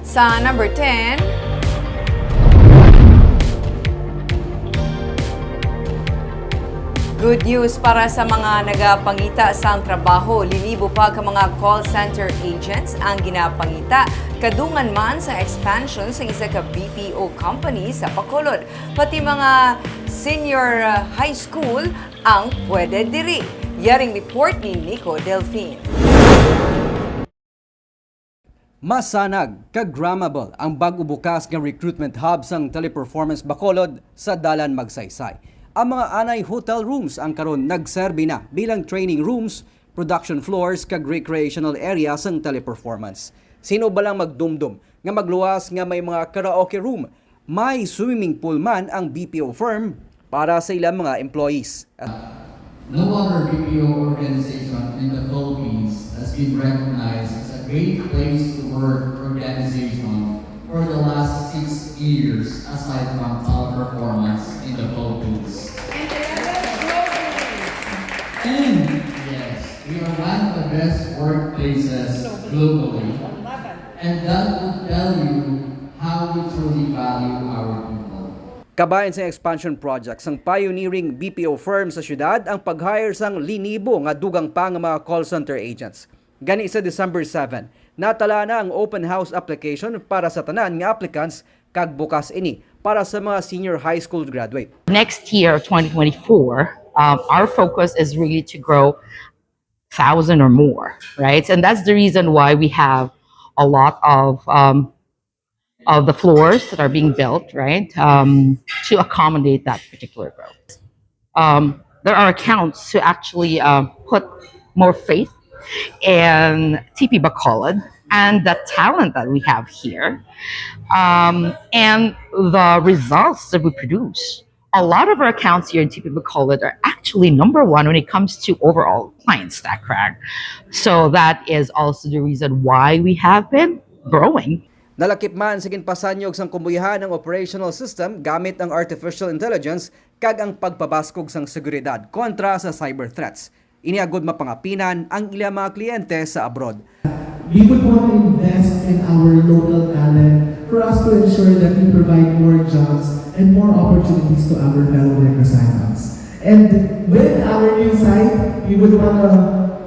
Sa number 10, good news para sa mga nagapangita sang trabaho. Linibo pa ka mga call center agents ang ginapangita kadungan man sa expansion sa isa ka BPO company sa Bacolod. Pati mga senior high school ang pwede diri. Yaring report ni Nico Delfin. Masanag, kagrammable ang bago bukas ng recruitment hub sang Teleperformance Bacolod sa Dalan Magsaysay. Ang mga anay hotel rooms ang karon nagserbi na bilang training rooms, production floors kag recreational area sang Teleperformance. Sino ba lang magdumdum nga magluwas nga may mga karaoke room, may swimming pool man ang BPO firm para sa ilang mga employees. No other BPO organization in the Philippines has been recognized as a great place to work organization for the last 6 years aside from Teleperformance in the Philippines. And yes, we are one of the best workplaces globally. And that would tell you how we truly value our people. Kabayan sa expansion projects ang pioneering BPO firm sa syudad ang pag-hire sang linibo nga dugang pa nga mga call center agents. Gani sa December 7, natala na ang open house application para sa tanan nga applicants kag bukas ini para sa mga senior high school graduate. Next year, 2024, our focus is really to grow 1,000 or more, right? And that's the reason why we have a lot of the floors that are being built, right, to accommodate that particular growth. There are accounts to actually put more faith in TP Bacolod and the talent that we have here, and the results that we produce. A lot of our accounts here in TP Bacolod are actually number one when it comes to overall client stack rank. So that is also the reason why we have been growing. Nalakip man sa ginpasanyog sang kumbuyahan ng operational system gamit ang artificial intelligence kag ang pagpabaskog sang seguridad kontra sa cyber threats. Iniagod mapangapinan ang ilang mga kliyente sa abroad. We would want to invest in our local talent for us to ensure that we provide more jobs and more opportunities to our fellow representatives. And with our new site, we would want to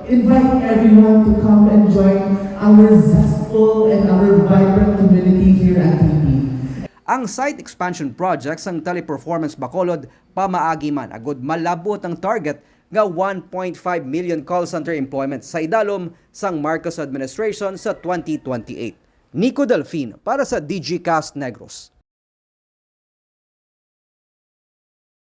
invite everyone to come and join our zestful and our vibrant community here at TP. Ang site expansion projects ng Teleperformance Bacolod pamaagi man agod malabot ang target nga 1.5 million call center employment sa idalom sang Marcos administration sa 2028. Nico Delfin para sa DG Cast Negros.